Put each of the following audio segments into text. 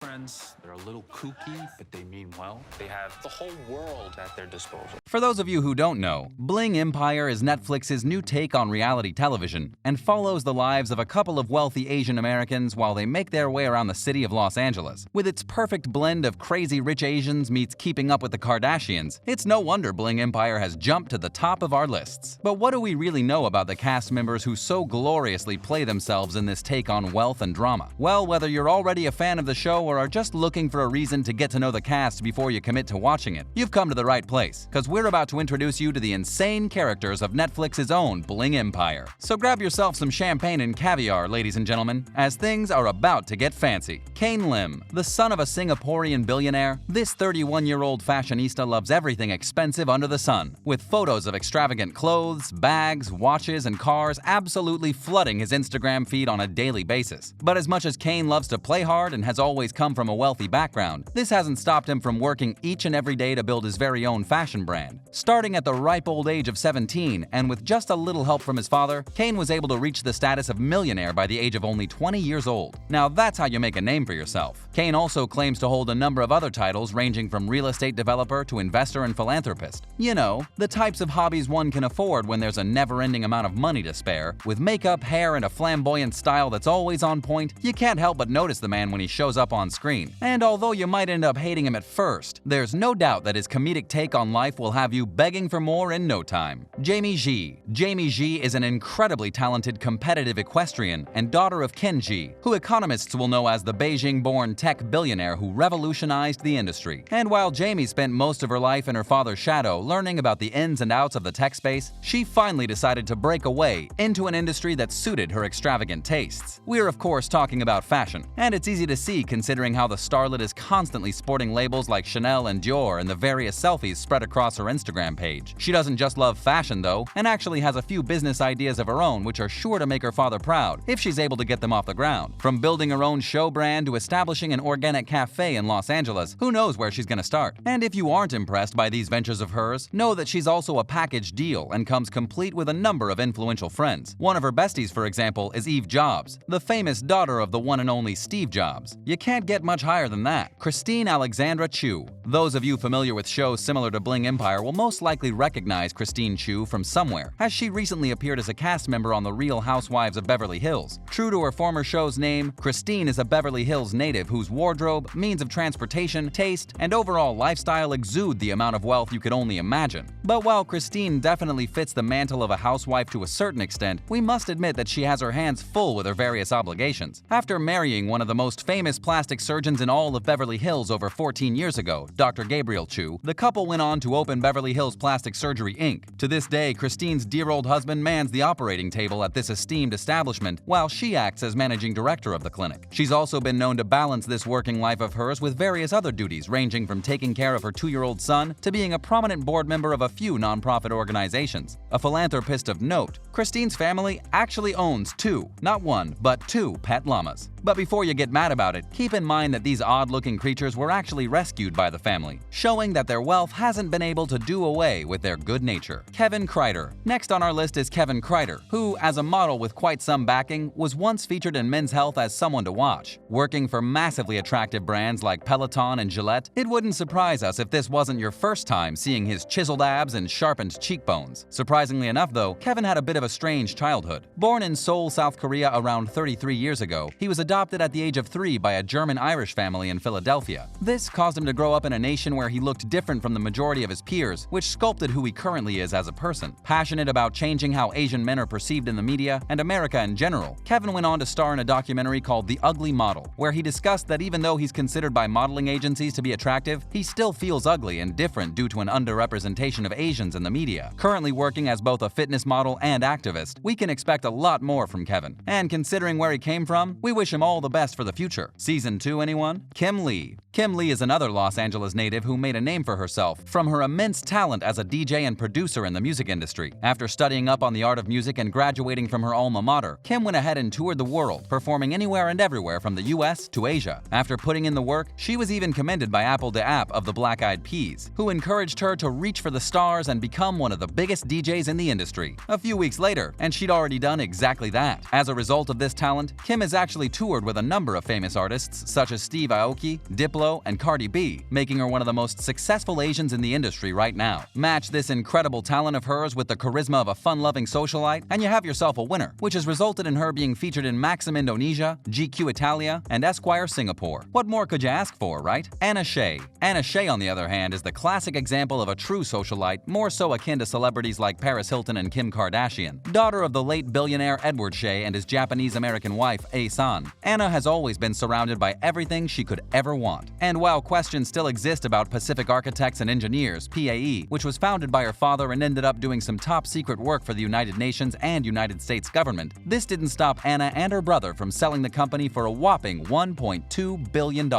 Friends, they're a little kooky, but they mean well. They have the whole world at their disposal. For those of you who don't know, Bling Empire is Netflix's new take on reality television and follows the lives of a couple of wealthy Asian Americans while they make their way around the city of Los Angeles. With its perfect blend of crazy rich Asians meets keeping up with the Kardashians, it's no wonder Bling Empire has jumped to the top of our lists. But what do we really know about the cast members who so gloriously play themselves in this take on wealth and drama? Well, whether you're already a fan of the show or are just looking for a reason to get to know the cast before you commit to watching it, you've come to the right place, because we're about to introduce you to the insane characters of Netflix's own Bling Empire. So grab yourself some champagne and caviar, ladies and gentlemen, as things are about to get fancy. Kane Lim, the son of a Singaporean billionaire, this 31-year-old fashionista loves everything expensive under the sun, with photos of extravagant clothes, bags, watches, and cars absolutely flooding his Instagram feed on a daily basis. But as much as Kane loves to play hard and has always come from a wealthy background, this hasn't stopped him from working each and every day to build his very own fashion brand. Starting at the ripe old age of 17, and with just a little help from his father, Kane was able to reach the status of millionaire by the age of only 20 years old. Now that's how you make a name for yourself. Kane also claims to hold a number of other titles ranging from real estate developer to investor and philanthropist. You know, the types of hobbies one can afford when there's a never-ending amount of money to spare. With makeup, hair, and a flamboyant style that's always on point, you can't help but notice the man when he shows up on screen. And although you might end up hating him at first, there's no doubt that his comedic take on life will have you begging for more in no time. Jamie Ji. Jamie Ji is an incredibly talented competitive equestrian and daughter of Ken Ji, who economists will know as the Beijing-born tech billionaire who revolutionized the industry. And while Jamie spent most of her life in her father's shadow learning about the ins and outs of the tech space, she finally decided to break away into an industry that suited her extravagant tastes. We're of course talking about fashion, and it's easy to see considering how the starlet is constantly sporting labels like Chanel and Dior in the various selfies spread across her Instagram page. She doesn't just love fashion though, and actually has a few business ideas of her own which are sure to make her father proud if she's able to get them off the ground. From building her own show brand to establishing an organic cafe in Los Angeles, who knows where she's gonna start. And if you aren't impressed by these ventures of hers, know that she's also a package deal and comes complete with a number of influential friends. One of her besties, for example, is Eve Jobs, the famous daughter of the one and only Steve Jobs. You can't get much higher than that. Christine Alexandra Chiu. Those of you familiar with shows similar to Bling Empire will most likely recognize Christine Chiu from somewhere, as she recently appeared as a cast member on The Real Housewives of Beverly Hills. True to her former show's name, Christine is a Beverly Hills native whose wardrobe, means of transportation, taste, and overall lifestyle exude the amount of wealth you could only imagine. But while Christine definitely fits the mantle of a housewife to a certain extent, we must admit that she has her hands full with her various obligations. After marrying one of the most famous plastic surgeons in all of Beverly Hills over 14 years ago, Dr. Gabriel Chiu, the couple went on to open Beverly Hills Plastic Surgery Inc. To this day, Christine's dear old husband mans the operating table at this esteemed establishment, while she acts as managing director of the clinic. She's also been known to balance this working life of hers with various other duties, ranging from taking care of her 2-year-old son to being a prominent board member of a few nonprofit organizations. A philanthropist of note, Christine's family actually owns 2, not 1, but 2 pet llamas. But before you get mad about it, keep in mind that these odd-looking creatures were actually rescued by the family, showing that their wealth hasn't been able to do away with their good nature. Kevin Kreider. Next on our list is Kevin Kreider, who, as a model with quite some backing, was once featured in Men's Health as someone to watch. Working for massively attractive brands like Peloton and Gillette, it wouldn't surprise us if this wasn't your first time seeing his chiseled abs and sharpened cheekbones. Surprisingly enough though, Kevin had a bit of a strange childhood. Born in Seoul, South Korea around 33 years ago, he was adopted at the age of 3 by a German-Irish family in Philadelphia. This caused him to grow up in a nation where he looked different from the majority of his peers, which sculpted who he currently is as a person. Passionate about changing how Asian men are perceived in the media and America in general, Kevin went on to star in a documentary called The Ugly Model, where he discussed that even though he's considered by modeling agencies to be attractive, he still feels ugly and different due to an underrepresentation of Asians in the media. Currently working as both a fitness model and activist, we can expect a lot more from Kevin. And considering where he came from, we wish him all the best for the future. Season 2, anyone? Kim Lee. Kim Lee is another Los Angeles native who made a name for herself from her immense talent as a DJ and producer in the music industry. After studying up on the art of music and graduating from her alma mater, Kim went ahead and toured the world, performing anywhere and everywhere from the US to Asia. After putting in the work, she was even commended by Apple DeApp of the Black Eyed Peas, who encouraged her to reach for the stars and become one of the biggest DJs in the industry. A few weeks later, and she'd already done exactly that. As a result of this talent, Kim has actually toured with a number of famous artists artists such as Steve Aoki, Diplo, and Cardi B, making her one of the most successful Asians in the industry right now. Match this incredible talent of hers with the charisma of a fun-loving socialite, and you have yourself a winner, which has resulted in her being featured in Maxim Indonesia, GQ Italia, and Esquire Singapore. What more could you ask for, right? Anna Shay. Anna Shay, on the other hand, is the classic example of a true socialite, more so akin to celebrities like Paris Hilton and Kim Kardashian. Daughter of the late billionaire Edward Shay and his Japanese-American wife, Ae-san, Anna has always been surrounded by everything she could ever want. And while questions still exist about Pacific Architects and Engineers, PAE, which was founded by her father and ended up doing some top-secret work for the United Nations and United States government, this didn't stop Anna and her brother from selling the company for a whopping $1.2 billion.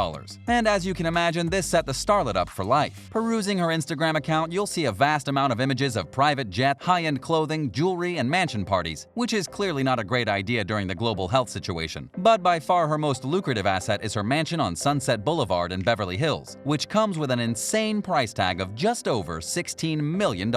And as you can imagine, this set the starlet up for life. Perusing her Instagram account, you'll see a vast amount of images of private jet, high-end clothing, jewelry, and mansion parties, which is clearly not a great idea during the global health situation. But by far her most lucrative asset is her mansion on Sunset Boulevard in Beverly Hills, which comes with an insane price tag of just over $16 million.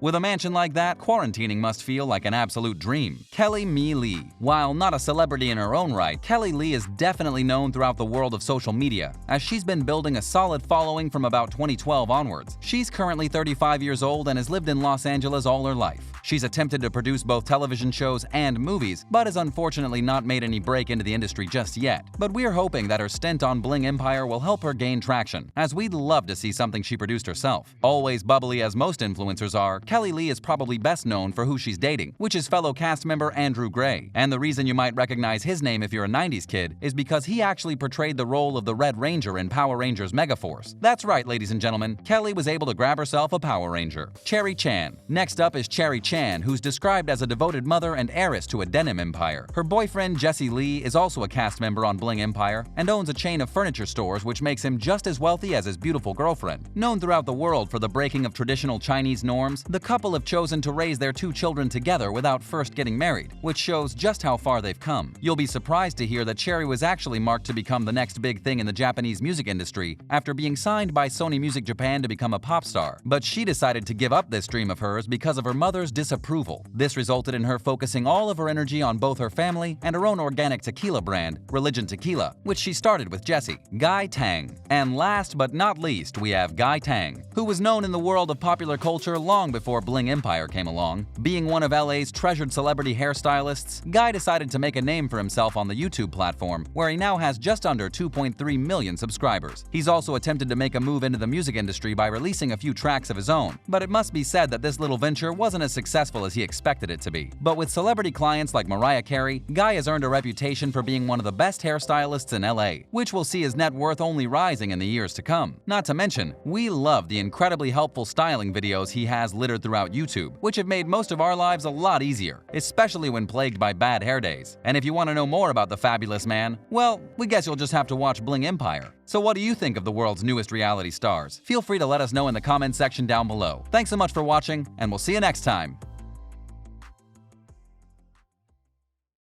With a mansion like that, quarantining must feel like an absolute dream. Kelly Mi Lee. While not a celebrity in her own right, Kelly Lee is definitely known throughout the world of social media, as she's been building a solid following from about 2012 onwards. She's currently 35 years old and has lived in Los Angeles all her life. She's attempted to produce both television shows and movies, but has unfortunately not made any break into the industry just yet. But we're hoping that her stint on Bling Empire will help her gain traction, as we'd love to see something she produced herself. Always bubbly as most influencers are, Kelly Lee is probably best known for who she's dating, which is fellow cast member Andrew Gray. And the reason you might recognize his name if you're a 90s kid is because he actually portrayed the role of the Red Ranger in Power Rangers Megaforce. That's right, ladies and gentlemen, Kelly was able to grab herself a Power Ranger. Cheri Chan. Next up is Cheri Chan, who's described as a devoted mother and heiress to a denim empire. Her boyfriend, Jesse Lee, is also a cast member on Bling Empire and owns a chain of furniture stores, which makes him just as wealthy as his beautiful girlfriend. Known throughout the world for the breaking of traditional Chinese norms, the couple have chosen to raise their 2 children together without first getting married, which shows just how far they've come. You'll be surprised to hear that Cheri was actually marked to become the next big thing in the Japanese music industry after being signed by Sony Music Japan to become a pop star. But she decided to give up this dream of hers because of her mother's disapproval. This resulted in her focusing all of her energy on both her family and her own organic tequila brand, Religion Tequila, which she started with Jesse, Guy Tang. And last but not least, we have Guy Tang, who was known in the world of popular culture long before Bling Empire came along. Being one of LA's treasured celebrity hairstylists, Guy decided to make a name for himself on the YouTube platform, where he now has just under 2.3 million subscribers. He's also attempted to make a move into the music industry by releasing a few tracks of his own, but it must be said that this little venture wasn't as successful as he expected it to be. But with celebrity clients like Mariah Carey, Guy has earned a reputation for being one of the best hairstylists in LA, which will see his net worth only rising in the years to come. Not to mention, we love the incredibly helpful styling videos he has littered throughout YouTube, which have made most of our lives a lot easier, especially when plagued by bad hair days. And if you want to know more about the fabulous man, well, we guess you'll just have to watch Bling Empire. So what do you think of the world's newest reality stars? Feel free to let us know in the comments section down below. Thanks so much for watching, and we'll see you next time.